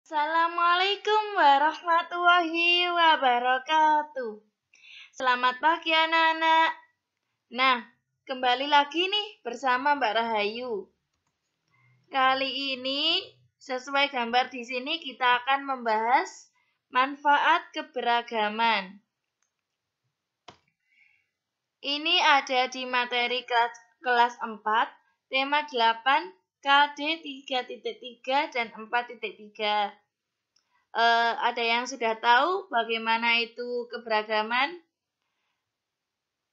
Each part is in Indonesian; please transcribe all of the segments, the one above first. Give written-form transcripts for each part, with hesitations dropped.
Assalamualaikum warahmatullahi wabarakatuh. Selamat pagi anak-anak. Nah, kembali lagi nih bersama Mbak Rahayu. Kali ini sesuai gambar di sini kita akan membahas manfaat keberagaman. Ini ada di materi kelas 4, tema 8, KD 3.3 dan 4.3. Ada yang sudah tahu bagaimana itu keberagaman?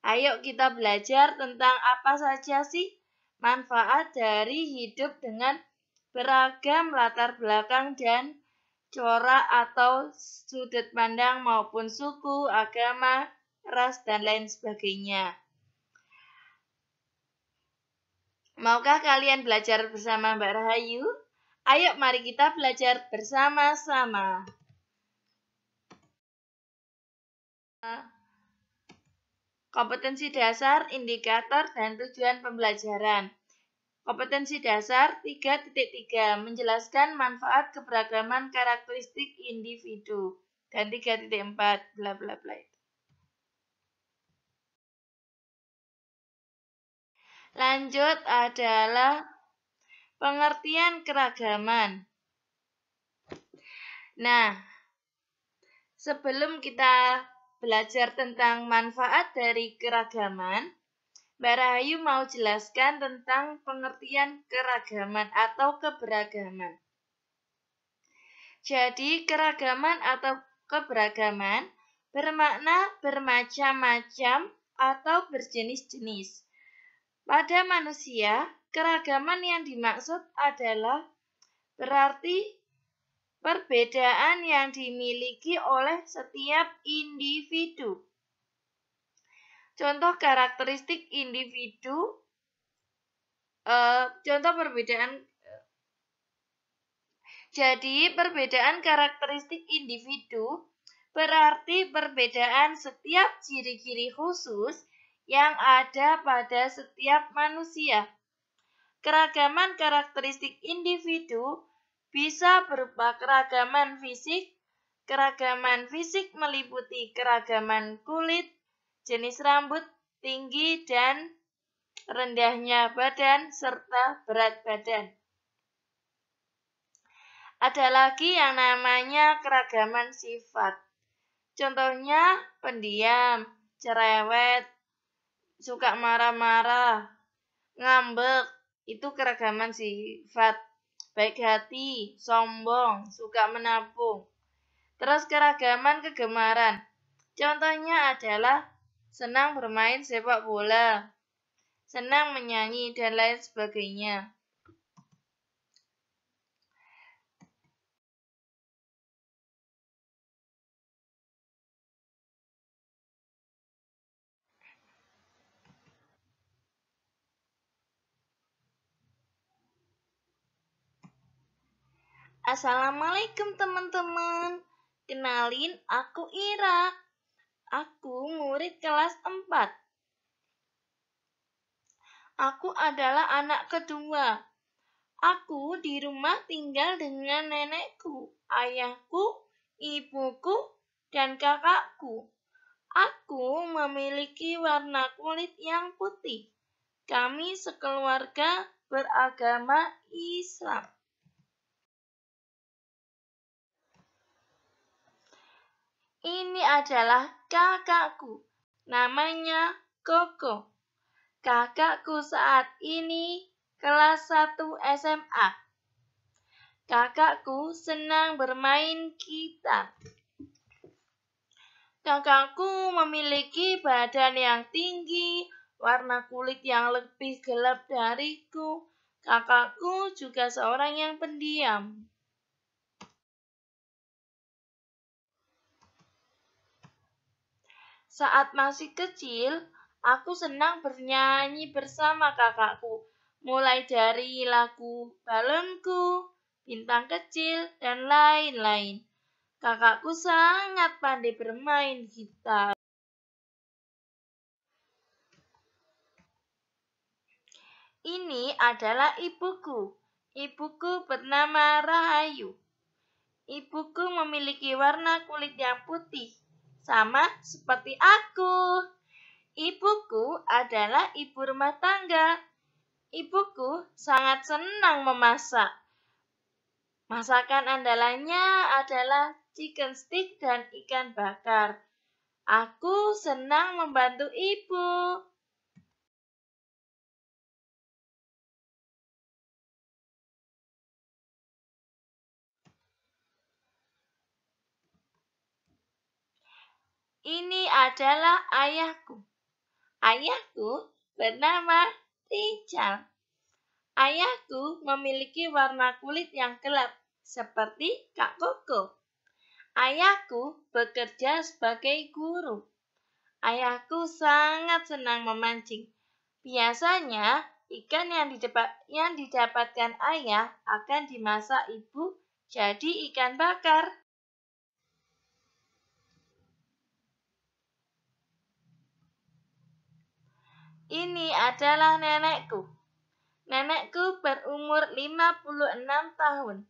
Ayo kita belajar tentang apa saja sih manfaat dari hidup dengan beragam latar belakang dan corak atau sudut pandang maupun suku, agama, ras, dan lain sebagainya. Maukah kalian belajar bersama Mbak Rahayu? Ayo mari kita belajar bersama-sama. Kompetensi dasar, indikator, dan tujuan pembelajaran. Kompetensi dasar 3.3 menjelaskan manfaat keberagaman karakteristik individu. Dan 3.4 bla bla bla. Lanjut adalah pengertian keragaman. Nah, sebelum kita belajar tentang manfaat dari keragaman, Mbak Rahayu mau jelaskan tentang pengertian keragaman atau keberagaman. Jadi, keragaman atau keberagaman bermakna bermacam-macam atau berjenis-jenis. Pada manusia, keragaman yang dimaksud adalah berarti perbedaan yang dimiliki oleh setiap individu. Contoh karakteristik individu, Jadi, perbedaan karakteristik individu berarti perbedaan setiap ciri-ciri khusus yang ada pada setiap manusia. Keragaman karakteristik individu bisa berupa keragaman fisik. Keragaman fisik meliputi keragaman kulit, jenis rambut, tinggi dan rendahnya badan, serta berat badan. Ada lagi yang namanya keragaman sifat. Contohnya pendiam, cerewet, suka marah-marah, ngambek, itu keragaman sifat. Baik hati, sombong, suka menabung. Terus keragaman kegemaran. Contohnya adalah senang bermain sepak bola, senang menyanyi, dan lain sebagainya. Assalamualaikum teman-teman. Kenalin, aku Ira. Aku murid kelas 4. Aku adalah anak kedua. Aku di rumah tinggal dengan nenekku, ayahku, ibuku, dan kakakku. Aku memiliki warna kulit yang putih. Kami sekeluarga beragama Islam. Ini adalah kakakku, namanya Koko. Kakakku saat ini kelas 1 SMA. Kakakku senang bermain gitar. Kakakku memiliki badan yang tinggi, warna kulit yang lebih gelap dariku. Kakakku juga seorang yang pendiam. Saat masih kecil, aku senang bernyanyi bersama kakakku, mulai dari lagu Balonku, Bintang Kecil, dan lain-lain. Kakakku sangat pandai bermain gitar. Ini adalah ibuku. Ibuku bernama Rahayu. Ibuku memiliki warna kulit yang putih, sama seperti aku. Ibuku adalah ibu rumah tangga. Ibuku sangat senang memasak. Masakan andalannya adalah chicken stick dan ikan bakar. Aku senang membantu ibu. Ini adalah ayahku. Ayahku bernama Richard. Ayahku memiliki warna kulit yang gelap, seperti Kak Koko. Ayahku bekerja sebagai guru. Ayahku sangat senang memancing. Biasanya, ikan yang didapatkan ayah akan dimasak ibu jadi ikan bakar. Ini adalah nenekku. Nenekku berumur 56 tahun.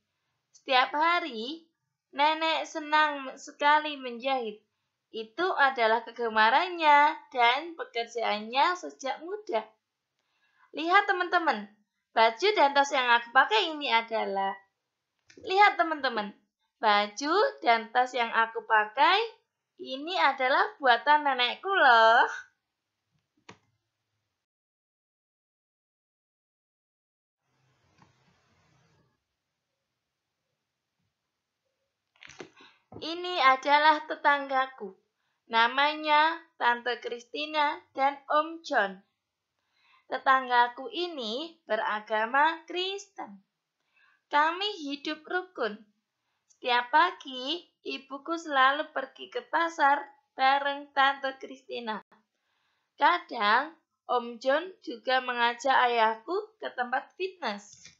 Setiap hari, nenek senang sekali menjahit. Itu adalah kegemarannya dan pekerjaannya sejak muda. Lihat teman-teman, baju dan tas yang aku pakai ini adalah... Lihat teman-teman, baju dan tas yang aku pakai ini adalah buatan nenekku loh. Ini adalah tetanggaku. Namanya Tante Christina dan Om John. Tetanggaku ini beragama Kristen. Kami hidup rukun. Setiap pagi, ibuku selalu pergi ke pasar bareng Tante Christina. Kadang, Om John juga mengajak ayahku ke tempat fitness.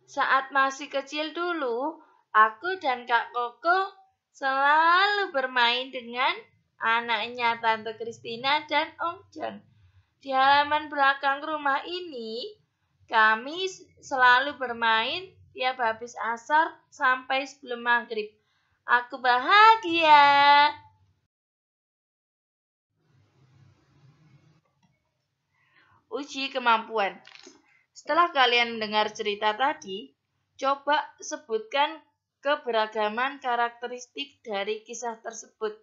Saat masih kecil dulu, aku dan Kak Koko selalu bermain dengan anaknya Tante Christina dan Om John. Di halaman belakang rumah ini, kami selalu bermain tiap habis asar sampai sebelum maghrib. Aku bahagia. Uji kemampuan. Setelah kalian mendengar cerita tadi, coba sebutkan keberagaman karakteristik dari kisah tersebut.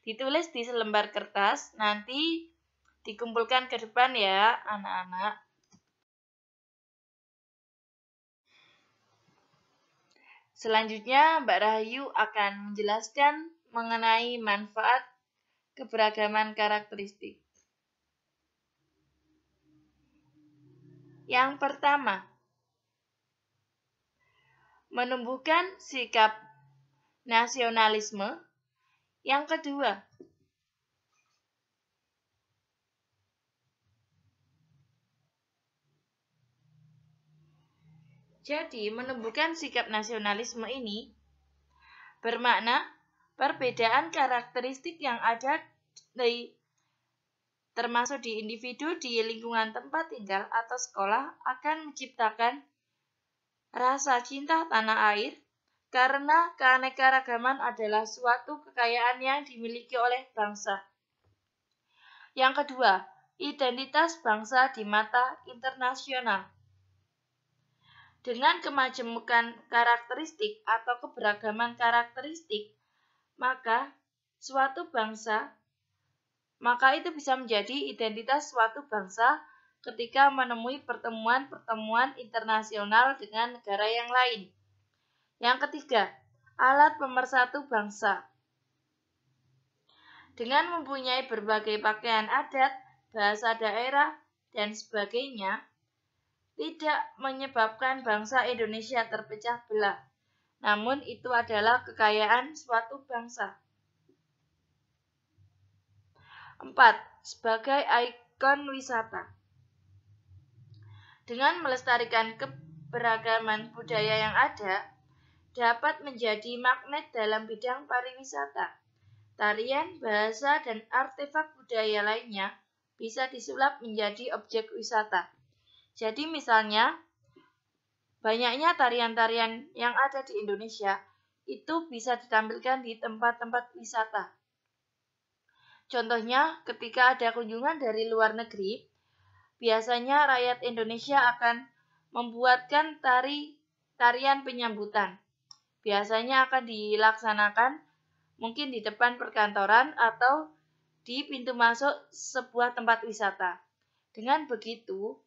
Ditulis di selembar kertas, nanti dikumpulkan ke depan ya, anak-anak. Selanjutnya, Mbak Rahayu akan menjelaskan mengenai manfaat keberagaman karakteristik. Yang pertama, menumbuhkan sikap nasionalisme. Yang kedua, jadi menumbuhkan sikap nasionalisme ini bermakna perbedaan karakteristik yang ada termasuk di individu di lingkungan tempat tinggal atau sekolah akan menciptakan rasa cinta tanah air karena keanekaragaman adalah suatu kekayaan yang dimiliki oleh bangsa. Yang kedua, identitas bangsa di mata internasional. Dengan kemajemukan karakteristik atau keberagaman karakteristik, maka itu bisa menjadi identitas suatu bangsa ketika menemui pertemuan-pertemuan internasional dengan negara yang lain. Yang ketiga, alat pemersatu bangsa. Dengan mempunyai berbagai pakaian adat, bahasa daerah, dan sebagainya, tidak menyebabkan bangsa Indonesia terpecah belah. Namun itu adalah kekayaan suatu bangsa. 4. Sebagai ikon wisata. Dengan melestarikan keberagaman budaya yang ada, dapat menjadi magnet dalam bidang pariwisata. tarian, bahasa, dan artefak budaya lainnya bisa disulap menjadi objek wisata. Jadi misalnya, banyaknya tarian-tarian yang ada di Indonesia itu bisa ditampilkan di tempat-tempat wisata. Contohnya, ketika ada kunjungan dari luar negeri, biasanya rakyat Indonesia akan membuatkan tarian penyambutan. Biasanya akan dilaksanakan mungkin di depan perkantoran atau di pintu masuk sebuah tempat wisata. Dengan begitu,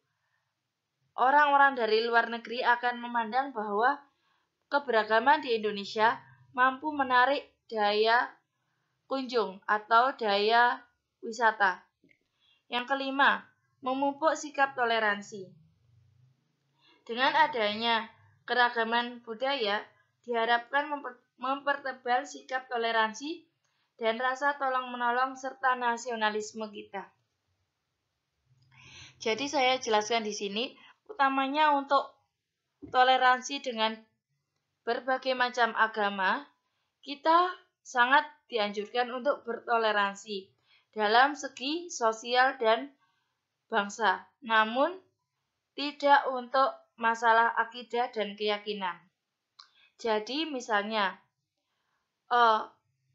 orang-orang dari luar negeri akan memandang bahwa keberagaman di Indonesia mampu menarik daya kunjung atau daya wisata. Yang kelima, memupuk sikap toleransi. Dengan adanya keragaman budaya, diharapkan mempertebal sikap toleransi dan rasa tolong-menolong serta nasionalisme kita. Jadi saya jelaskan di sini, utamanya untuk toleransi dengan berbagai macam agama, kita sangat dianjurkan untuk bertoleransi dalam segi sosial dan bangsa, namun tidak untuk masalah akidah dan keyakinan. Jadi misalnya,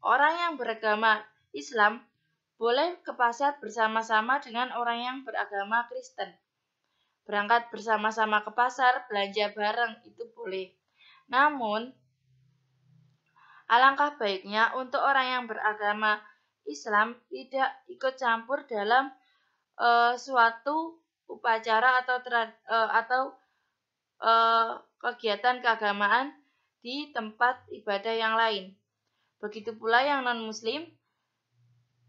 orang yang beragama Islam boleh ke pasar bersama-sama dengan orang yang beragama Kristen. Berangkat bersama-sama ke pasar, belanja bareng, itu boleh. Namun, alangkah baiknya untuk orang yang beragama Islam tidak ikut campur dalam suatu upacara atau kegiatan keagamaan di tempat ibadah yang lain. Begitu pula yang non-muslim,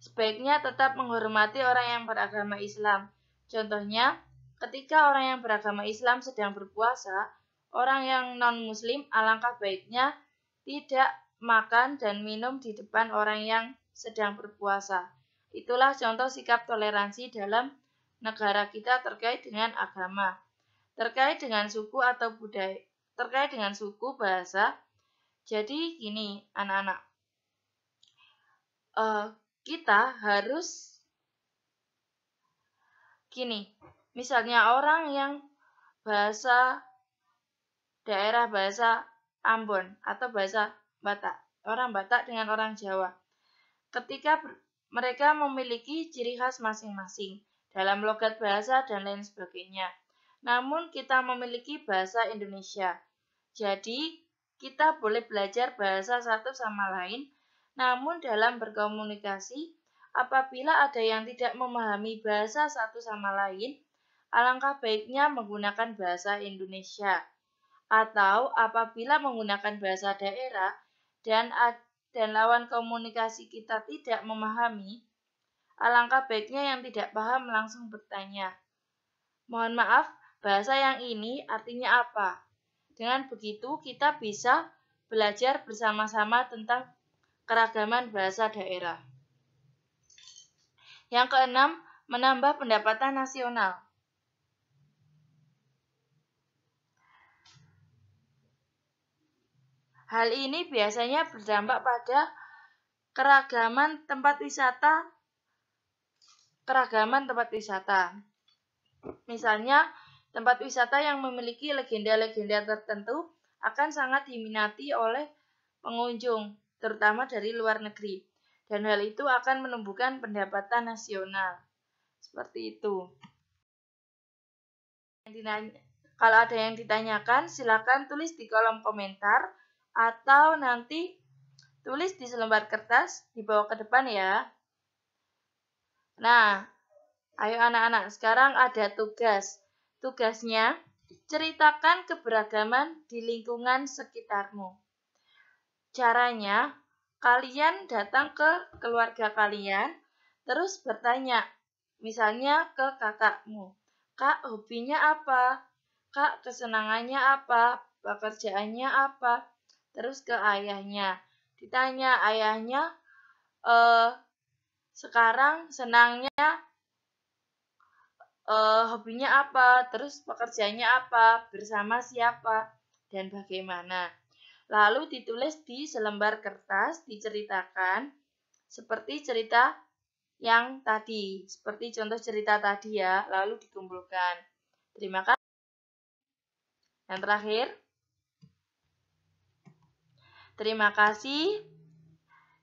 sebaiknya tetap menghormati orang yang beragama Islam. Contohnya, ketika orang yang beragama Islam sedang berpuasa, orang yang non-muslim alangkah baiknya tidak makan dan minum di depan orang yang sedang berpuasa. Itulah contoh sikap toleransi dalam negara kita terkait dengan agama. Terkait dengan suku atau budaya, terkait dengan suku, bahasa. Jadi gini anak-anak, kita harus gini, misalnya orang yang daerah bahasa Ambon atau bahasa Batak, orang Batak dengan orang Jawa, ketika mereka memiliki ciri khas masing-masing dalam logat bahasa dan lain sebagainya. Namun kita memiliki bahasa Indonesia, jadi kita boleh belajar bahasa satu sama lain. Namun dalam berkomunikasi, apabila ada yang tidak memahami bahasa satu sama lain, alangkah baiknya menggunakan bahasa Indonesia. Atau apabila menggunakan bahasa daerah dan lawan komunikasi kita tidak memahami, alangkah baiknya yang tidak paham langsung bertanya, "Mohon maaf, bahasa yang ini artinya apa?" Dengan begitu kita bisa belajar bersama-sama tentang keragaman bahasa daerah. Yang keenam, menambah pendapatan nasional. Hal ini biasanya berdampak pada keragaman tempat wisata. Misalnya, tempat wisata yang memiliki legenda-legenda tertentu akan sangat diminati oleh pengunjung, terutama dari luar negeri. Dan hal itu akan menumbuhkan pendapatan nasional. Seperti itu. Kalau ada yang ditanyakan, silakan tulis di kolom komentar atau nanti tulis di selembar kertas dibawa ke depan ya. Nah, ayo anak-anak, sekarang ada tugas. Tugasnya, ceritakan keberagaman di lingkungan sekitarmu. Caranya, kalian datang ke keluarga kalian, terus bertanya, misalnya ke kakakmu, "Kak, hobinya apa? Kak, kesenangannya apa? Pekerjaannya apa?" Terus ke ayahnya, ditanya ayahnya, sekarang senangnya, hobinya apa, terus pekerjaannya apa, bersama siapa, dan bagaimana. Lalu ditulis di selembar kertas, diceritakan, seperti cerita yang tadi, seperti contoh cerita tadi ya, lalu dikumpulkan. Terima kasih. Yang terakhir, terima kasih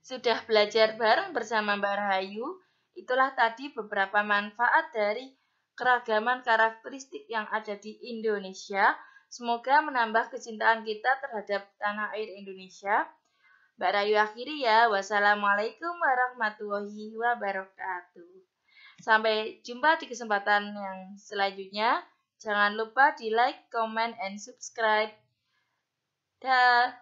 sudah belajar bareng bersama Mbak Rahayu. Itulah tadi beberapa manfaat dari keragaman karakteristik yang ada di Indonesia. Semoga menambah kecintaan kita terhadap tanah air Indonesia. Mbak Rahayu akhiri ya. Wassalamualaikum warahmatullahi wabarakatuh. Sampai jumpa di kesempatan yang selanjutnya. Jangan lupa di like, comment, and subscribe. Dah.